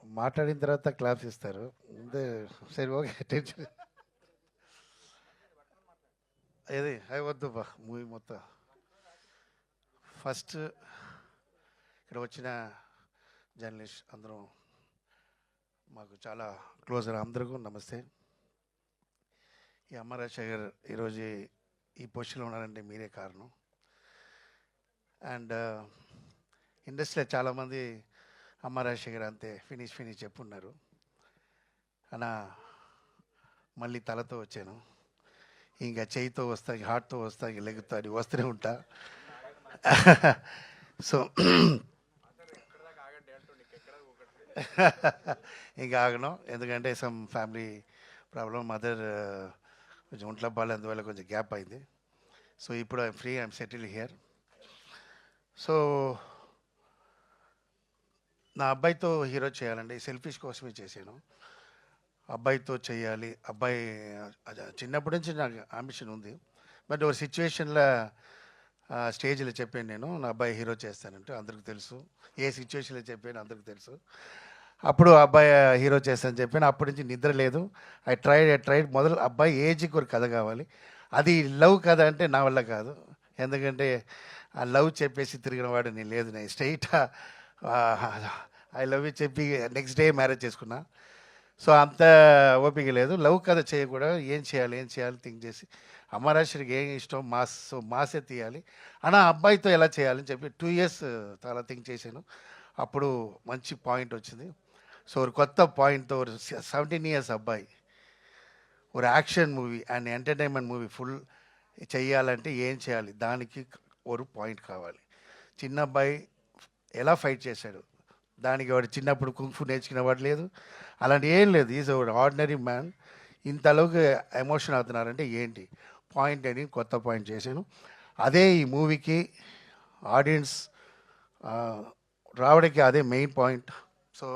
మాట్లాడిన తర్వాత క్లాప్స్ ఇస్తారు ముందే. సరే ఓకే టెన్షన్ ఏది అవి వద్దు బా మూవీ మొత్తం. ఫస్ట్ ఇక్కడ వచ్చిన జర్నలిస్ట్ అందరం మాకు చాలా క్లోజ్ అందరికీ నమస్తే. ఈ అమ్మ రాజశేఖర్ ఈరోజు ఈ పొజిషన్లో ఉన్నారంటే మీరే కారణం. అండ్ ఇండస్ట్రీలో చాలామంది అమ్మ రాజశేఖర్ అంతే ఫినిష్ చెప్పున్నారు అలా మళ్ళీ తలతో వచ్చాను. ఇంకా చేయితో వస్తా, హార్ట్తో వస్తా, ఇంక లెగ్తో అది వస్తూనే ఉంటా. సో ఇంకా ఆగను, ఎందుకంటే సమ్ ఫ్యామిలీ ప్రాబ్లం, మదర్ కొంచెం ఒంట్లో బాగా, అందువల్ల కొంచెం గ్యాప్ అయింది. సో ఇప్పుడు I'm free, I'm settle here. So నా అబ్బాయితో హీరో చేయాలండి, సెల్ఫిష్ కోసమే చేశాను. అబ్బాయితో చేయాలి, అబ్బాయి చిన్నప్పటి నుంచి నాకు అంబిషన్ ఉంది. బట్ ఒక సిచ్యువేషన్లో స్టేజ్లో చెప్పాను నేను నా అబ్బాయి హీరో చేస్తానంటే, అందరికి తెలుసు ఏ సిచ్యువేషన్లో చెప్పాను, అందరికి తెలుసు. అప్పుడు అబ్బాయి హీరో చేస్తానని చెప్పాను. అప్పటి నుంచి నిద్ర లేదు. ఐ ట్రైడ్ మొదలు అబ్బాయి ఏజ్కి ఒక కథ కావాలి. అది లవ్ కథ అంటే నా వల్ల కాదు, ఎందుకంటే ఆ లవ్ చెప్పేసి తిరిగిన వాడు నేను లేదు. నేను స్ట్రైట్ ఐ లవ్ యూ చెప్పి నెక్స్ట్ డే మ్యారేజ్ చేసుకున్నా. సో అంత ఓపిక లేదు. లవ్ కథ చేయకూడదు, ఏం చేయాలి థింక్ చేసి అమరాశ్వరికి ఏం ఇష్టం, మాస్, సో మాసే తీయాలి అన్న. అబ్బాయితో ఎలా చేయాలని చెప్పి 2 years చాలా థింక్ చేశాను. అప్పుడు మంచి పాయింట్ వచ్చింది. సో ఒక కొత్త పాయింట్తో ఒక 17 years అబ్బాయి ఒక action movie and entertainment movie full చేయాలంటే ఏం చేయాలి, దానికి ఒక పాయింట్ కావాలి. చిన్న అబ్బాయి ఎలా ఫైట్ చేశాడు, దానికి వాడు చిన్నప్పుడు కుంఫు నేర్చుకునే వాడు లేదు, అలాంటి ఏం లేదు. ఈజ్ ఒక ఆర్డినరీ మ్యాన్. ఇంతలోకి ఎమోషన్ అవుతున్నారంటే ఏంటి పాయింట్ అని కొత్త పాయింట్ చేశాను. అదే ఈ మూవీకి ఆడియన్స్ రావడానికి అదే మెయిన్ పాయింట్. సో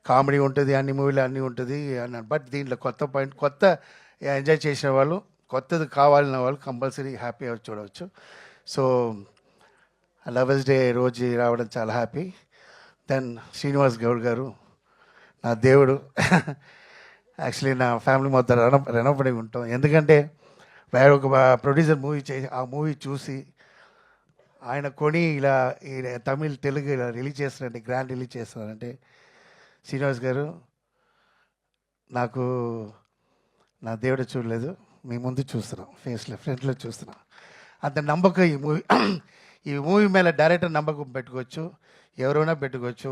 కామెడీ ఉంటుంది, అన్ని మూవీలు అన్నీ ఉంటుంది అన్నాను. బట్ దీంట్లో కొత్త పాయింట్, కొత్త ఎంజాయ్ చేసిన వాళ్ళు, కొత్తది కావాలన్న వాళ్ళు కంపల్సరీ హ్యాపీగా చూడవచ్చు. సో లవర్స్ డే రోజు రావడం చాలా హ్యాపీ. దెన్ శ్రీనివాస్ గౌడ్ గారు నా దేవుడు. యాక్చువల్లీ నా ఫ్యామిలీ మొత్తం రుణపడి ఉంటాం, ఎందుకంటే ఒక ప్రొడ్యూసర్ మూవీ చేసి ఆ మూవీ చూసి ఆయన కొని ఇలా ఈ తమిళ్ తెలుగు ఇలా రిలీజ్ చేస్తున్నారంటే, గ్రాండ్ రిలీజ్ చేస్తున్నారంటే, శ్రీనివాస్ గారు నాకు నా దేవుడు చూడలేదు, మీ ముందు చూస్తున్నాం, ఫేస్లో ఫ్రంట్లో చూస్తున్నాం. అంత నమ్మకం ఈ మూవీ మీద డైరెక్టర్ నమ్మకం పెట్టుకోవచ్చు, ఎవరైనా పెట్టుకోవచ్చు,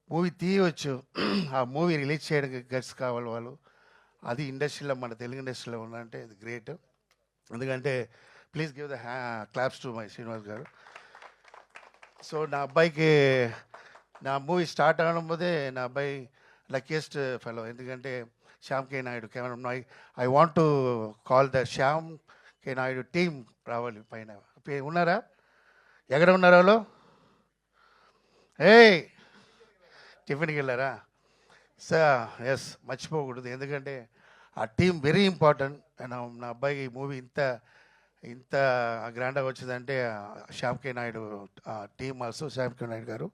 మూవీ తీయవచ్చు. ఆ మూవీ రిలీజ్ చేయడానికి గట్స్ కావాలి వాళ్ళు. అది ఇండస్ట్రీలో, మన తెలుగు ఇండస్ట్రీలో ఉందంటే ఇది గ్రేట్. ఎందుకంటే please give the claps to my Srinivas గారు. సో నా అబ్బాయికి నా మూవీ స్టార్ట్ అవ్వడం పోతే నా అబ్బాయి లక్కీయెస్ట్ ఫెలో, ఎందుకంటే Shyam K Naidu camera. I want to call the Shyam K Naidu team రావాలి పైన. ఉన్నారా? ఎక్కడ ఉన్నారు వాళ్ళు? ఏయ్ టిఫిన్కి వెళ్ళారా? సార్ ఎస్, మర్చిపోకూడదు, ఎందుకంటే ఆ టీమ్ వెరీ ఇంపార్టెంట్. నా అబ్బాయికి ఈ మూవీ ఇంత గ్రాండ్గా వచ్చిందంటే Shyam K Naidu team, also Shyam K Naidu గారు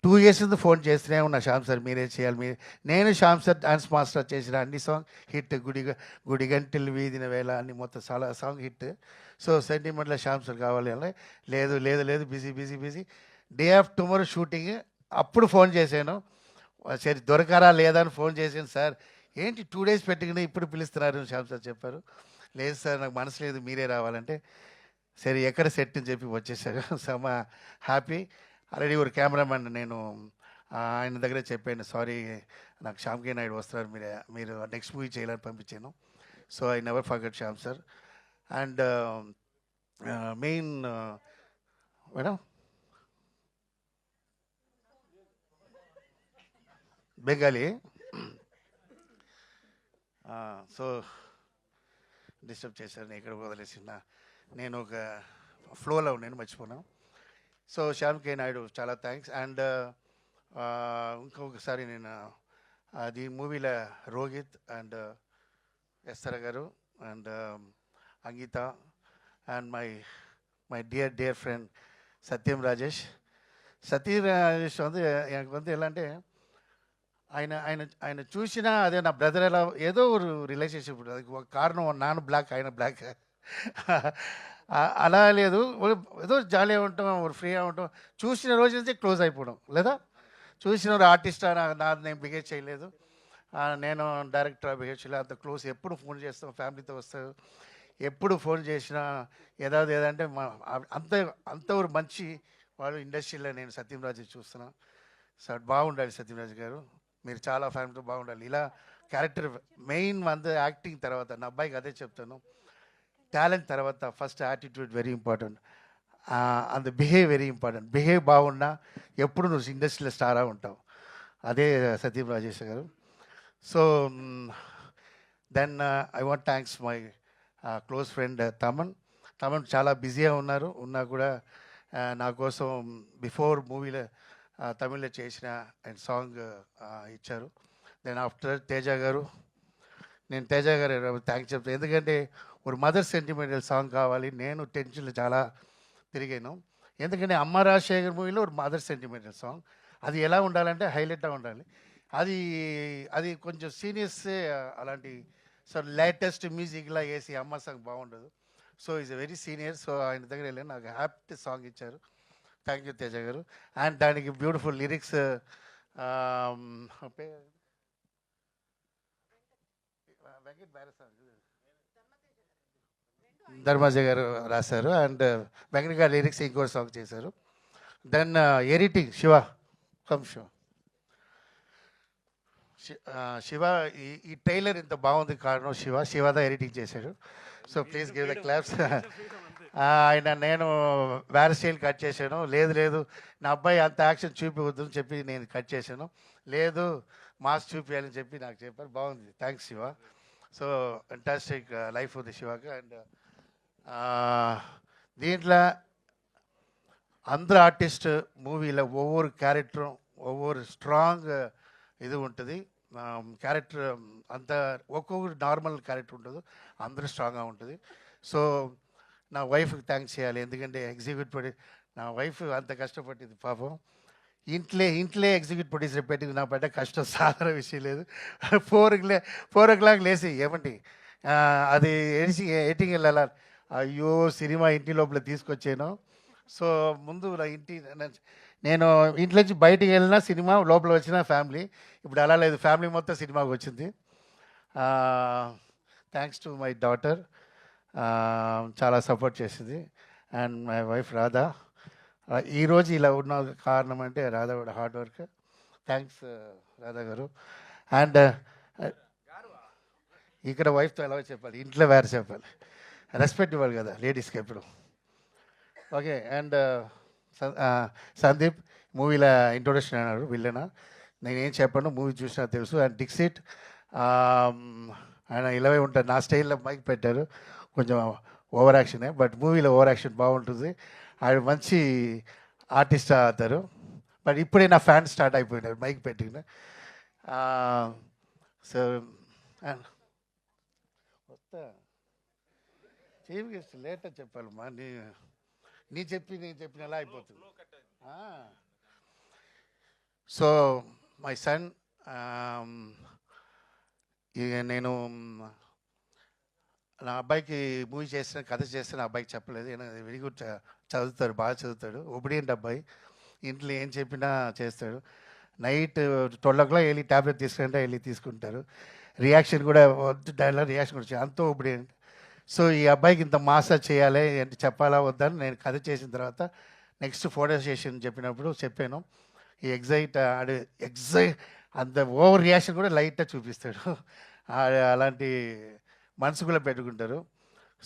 2 years నుంచి ఫోన్ చేస్తూనే ఉన్నా, శ్యామ్ సార్ మీరే చేయాలి. నేను శ్యామ్ సార్ డాన్స్ మాస్టర్ చేసిన అన్ని సాంగ్ హిట్, గుడిగంటలు వీధిన వేళ అన్ని మొత్తం చాలా సాంగ్ హిట్. సో సెంటిమెంట్లో శ్యామ్ సార్ కావాలి అని, లేదు busy day off tomorrow shooting. అప్పుడు ఫోన్ చేశాను, సరే దొరకారా లేదా అని ఫోన్ చేశాను. సార్ ఏంటి 2 days పెట్టుకుని ఇప్పుడు పిలుస్తున్నారు శ్యామ్ సార్ చెప్పారు. లేదు సార్ నాకు మనసు లేదు, మీరే రావాలంటే సరే ఎక్కడ సెట్ అని చెప్పి వచ్చేసారు. సో మా హ్యాపీ. ఆల్రెడీ ఒక కెమెరామెన్ నేను ఆయన దగ్గర చెప్పాను, సారీ నాకు శ్యామ్ కే నాయుడు వస్తున్నారు, మీరు నెక్స్ట్ మూవీ చేయాలని పంపించాను. So I never forget Shyam sir. And main madam Bengali. So disturb చేశారు, ఇక్కడ వదిలేసిన నేను ఒక ఫ్లోలో నేను మర్చిపోయాను. సో శ్యామ్ కే నాయుడు చాలా థ్యాంక్స్. అండ్ ఇంకొకసారి నేను అది మూవీలో రోహిత్ అండ్ ఎస్తర గారు and Angitha and my dear friend Satyam Rajesh. வந்து எனக்கு வந்து ఎలా అంటే ఆయన ఆయన ఆయన చూసినా అదే నా బ్రదర్ ఎలా ఏదో ఒక రిలేషన్షిప్ ఉంటుంది. అది ఒక కారణం నాన్న బ్లాక్ ఆయన బ్లాక్ అలా లేదు. ఏదో జాలీగా ఉంటాం, ఫ్రీగా ఉంటాం. చూసిన రోజు నుంచి క్లోజ్ అయిపోవడం లేదా చూసిన ఆర్టిస్ట్ నాది నేను బిహేవ్ చేయలేదు, నేను డైరెక్టర్ బిహేవ్ చేయలేదు, అంత క్లోజ్. ఎప్పుడు ఫోన్ చేస్తాం, ఫ్యామిలీతో వస్తారు, ఎప్పుడు ఫోన్ చేసినా ఏదంటే అంత అంత ఒక మంచి వాడు ఇండస్ట్రీలో. నేను సత్యంరాజు చూస్తున్నాను సార్, బాగుండాలి సత్యంరాజు గారు, మీరు చాలా ఫ్యామిలీతో బాగుండాలి. ఇలా క్యారెక్టర్ మెయిన్ యాక్టింగ్ తర్వాత నా అబ్బాయికి అదే చెప్తాను, టాలెంట్ తర్వాత first attitude very important, and behave very important. Behave బాగున్నా ఎప్పుడు నువ్వు ఇండస్ట్రీలో స్టారా ఉంటావు. అదే Satyam Rajesh garu. So then I want thanks my close friend Thaman చాలా బిజీగా ఉన్నా కూడా నా కోసం బిఫోర్ మూవీలో తమిళ్లో చేసిన అండ్ సాంగ్ ఇచ్చారు. దెన్ ఆఫ్టర్ తేజ గారు, నేను తేజ గారు థ్యాంక్స్ చెప్తాను. ఎందుకంటే ఒక మదర్ సెంటిమెంటల్ సాంగ్ కావాలి. నేను టెన్షన్లో చాలా తిరిగాను. ఎందుకంటే అమ్మ రాజశేఖర్ మూవీలో ఒక మదర్ సెంటిమెంటల్ సాంగ్, అది ఎలా ఉండాలంటే హైలైట్గా ఉండాలి. అది అది కొంచెం సీనియర్సే అలాంటి సో లేటెస్ట్ మ్యూజిక్లా వేసి అమ్మ సాంగ్ బాగుండదు. So is a very senior. సో ఆయన దగ్గర వెళ్ళి నాకు హ్యాపీ సాంగ్ ఇచ్చారు. Thank you Teja garu. And దానికి బ్యూటిఫుల్ లిరిక్స్ వెంకట్ బ్యార సాంగ్ ధర్మాజ గారు రాశారు. అండ్ వెంకట గారు లిరిక్స్ ఇంకో సాంగ్ చేశారు. Then editing Shiva from Shiva ఈ ట్రైలర్ ఇంత బాగుంది కారణం శివదా ఎడిటింగ్ చేశాడు. So please give the claps. ఆయన నేను వేరే స్టైల్ కట్ చేశాను. లేదు నా అబ్బాయి అంత యాక్షన్ చూపివద్దు అని చెప్పి నేను కట్ చేశాను. లేదు మాస్ చూపించాలని చెప్పి నాకు చెప్పారు. బాగుంది, thanks Shiva. So fantastic life ఉంది శివకి. అండ్ దీంట్లో అందరు ఆర్టిస్ట్ మూవీలో ఒవ్వొరు క్యారెక్టரும் ఒవ్వొరు స్ట్రాంగ్ ఇది ఉంటుంది. క్యారెక్టర్ అంత ఒక్కొక్కరు నార్మల్ క్యారెక్టర్ ఉంటుంది, అందరూ స్ట్రాంగ్గా ఉంటుంది. సో నా వైఫ్కి థ్యాంక్స్ చేయాలి. ఎందుకంటే నా వైఫ్ అంత కష్టపడింది పాపం. ఇంట్లో ఎగ్జిక్యూటివ్ ప్రొడ్యూసర్ పెట్టి నా పడ్డ కష్టం సాధారణ విషయం లేదు. 4 o'clock లేసి ఏమండి అది ఎడిటింగ్ వెళ్ళాలి. అయ్యో సినిమా ఇంటి లోపల తీసుకొచ్చాను. సో ముందు నా నేను ఇంట్లోంచి బయటికి వెళ్ళినా సినిమా, లోపల వచ్చిన ఫ్యామిలీ. ఇప్పుడు అలా లేదు, ఫ్యామిలీ మొత్తం సినిమాకి వచ్చింది. థ్యాంక్స్ టు మై డాటర్, చాలా సపోర్ట్ చేసింది. And my wife Radha. ఈరోజు ఇలా ఉన్న కారణం అంటే రాధా కూడా హార్డ్ వర్క్. థ్యాంక్స్ రాధా గారు. అండ్ ఇక్కడ వైఫ్తో ఎలా చెప్పాలి, ఇంట్లో వేరే చెప్పాలి, రెస్పెక్ట్ ఇవ్వాలి కదా లేడీస్కి ఎప్పుడు. ఓకే. అండ్ సందీప్ మూవీలో ఇంట్రొడక్షన్ అన్నాడు విల్లనా, నేనేం చెప్పాను మూవీ చూసినా తెలుసు. అండ్ డిక్సిట్ ఆయన ఇలాగే ఉంటారు, నా స్టైల్లో మైక్ పెట్టారు, కొంచెం ఓవర్ యాక్షనే, బట్ మూవీలో ఓవర్ యాక్షన్ బాగుంటుంది. ఆయన మంచి ఆర్టిస్ట్ అవుతారు. బట్ ఇప్పుడే నా ఫ్యాన్ స్టార్ట్ అయిపోయినారు మైక్ పెట్టిన. సో వస్తా చీఫ్ గెస్ట్ లేట్ అని చెప్పాలమ్మా, నేను చెప్పినలా అయిపోతుంది. సో మై సన్, ఇక నేను నా అబ్బాయికి మూవీ చేసిన కథ చేస్తే నా అబ్బాయికి చెప్పలేదు. వెరీ గుడ్ చదువుతాడు, బాగా చదువుతాడు, ఒబిడియంట్ అబ్బాయి, ఇంట్లో ఏం చెప్పినా చేస్తాడు. నైట్ 12 o'clock వెళ్ళి ట్యాబ్లెట్ తీసుకుంటే వెళ్ళి తీసుకుంటారు. రియాక్షన్ కూడా డైలాగ్ రియాక్షన్ కూడా అంత ఒబిడియంట్. సో ఈ అబ్బాయికి ఇంత మాసా చేయాలి అంటే చెప్పాలా వద్దని నేను కథ చేసిన తర్వాత నెక్స్ట్ ఫోటో సెషన్ చెప్పినప్పుడు చెప్పాను. ఈ ఎగ్జైట్ అంత ఓవర్ రియాక్షన్ కూడా లైట్గా చూపిస్తాడు. అలాంటి మనసు కూడా పెట్టుకుంటారు.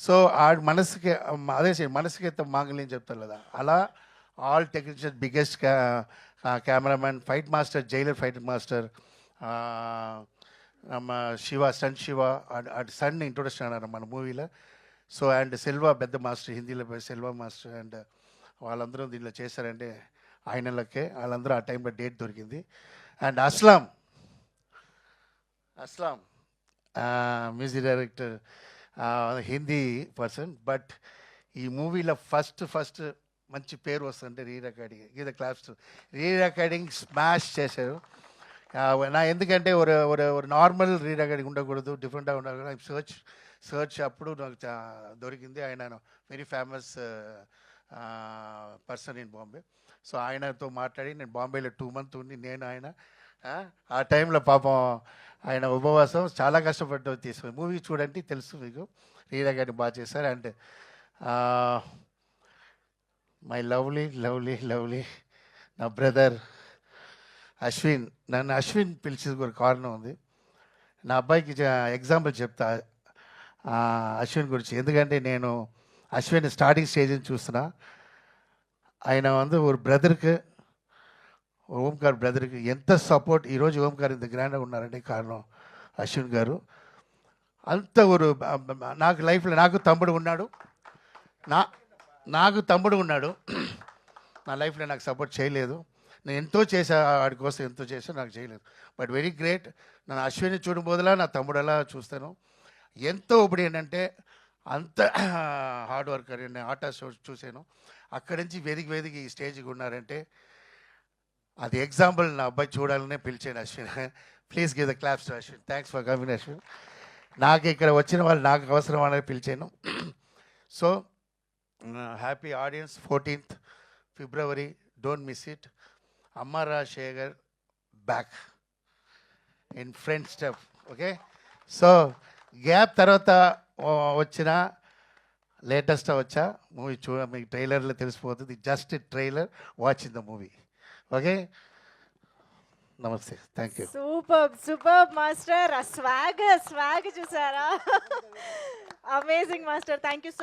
సో ఆడు మనసుకి అదే మనసుకి ఎంత మాంగళ్యం చెప్తారు కదా, అలా all technician biggest cameraman, fight master, Jailer fight master நம்ம స్టంట్ శివ అటు సన్ ఇంట్రొడక్షన్ అన్నారు మన మూవీలో. సో అండ్ సెల్వా పెద్ద మాస్టర్, హిందీలో సెల్వా మాస్టర్, అండ్ వాళ్ళందరూ దీనిలో చేశారంటే ఆయనలకే, వాళ్ళందరూ ఆ టైంలో డేట్ దొరికింది. And Aslam music director, Hindi person, but ఈ మూవీలో ఫస్ట్ మంచి పేరు వస్తుందంటే రీ రికార్డింగ్. గీత క్లాప్స్, రీ రికార్డింగ్ స్మాష్ చేశారు. நான் ఎందుకంటే ஒரு ஒரு ஒரு నార్మల్ రీడర్ ఉండకూడదు, డిఫరెంట్గా ఉండకూడదు. సర్చ్ అప్పుడు నాకు దొరికింది. ఆయన very famous person in Bombay. So ఆయనతో మాట్లాడి నేను బాంబేలో 2 months ఉండి నేను ఆయన ఆ టైంలో పాపం ఆయన ఉపవాసం చాలా కష్టపడ్డ తీసుకుని మూవీ చూడండి తెలుసు మీకు. రీడా గారిని బాగా చేశారు. And my lovely lovely lovely నా బ్రదర్ అశ్విన్. నన్ను అశ్విన్ పిలిచేది ఒక కారణం ఉంది. నా అబ్బాయికి ఎగ్జాంపుల్ చెప్తా అశ్విన్ గురించి. ఎందుకంటే నేను అశ్విన్ స్టార్టింగ్ స్టేజ్ని చూస్తున్నా. ఆయన ஒரு బ్రదర్కి, ఓంకార్ బ్రదర్కి ఎంత సపోర్ట్. ఈరోజు ఓంకార్ ఇంత గ్రాండ్గా ఉన్నారంటే కారణం అశ్విన్ గారు. అంత నాకు లైఫ్లో నాకు తమ్ముడు ఉన్నాడు. నాకు తమ్ముడు ఉన్నాడు. నా లైఫ్లో నాకు సపోర్ట్ చేయలేదు. నేను ఎంతో చేశా వాడి కోసం, ఎంతో చేశా, నాకు చేయలేదు. But very great. నన్ను అశ్విని చూడబోదలా నా తమ్ముడు అలా చూస్తాను. ఎంతో ఇప్పుడు ఏంటంటే అంత హార్డ్ వర్కర్. నేను ఆటా షో చూశాను. అక్కడి నుంచి వెదికి ఈ స్టేజ్కి ఉన్నారంటే అది ఎగ్జాంపుల్. నా అబ్బాయి చూడాలనే పిలిచాను Ashwin. Please give the claps to Ashwin. Thanks for coming Ashwin. నాకు ఇక్కడ వచ్చిన వాళ్ళు నాకు అవసరం అనేది పిలిచాను. So happy audience. 14th February, don't miss it. అమ్మ Rajasekhar back in friend step. Okay. So gap తర్వాత వచ్చిన లేటెస్ట్ వచ్చా మూవీ మీకు ట్రైలర్లో తెలిసిపోతుంది. Just trailer, watch in the movie. Okay. నమస్తే. Thank you. Super master. Swag చూసారా? Amazing master. Thank you so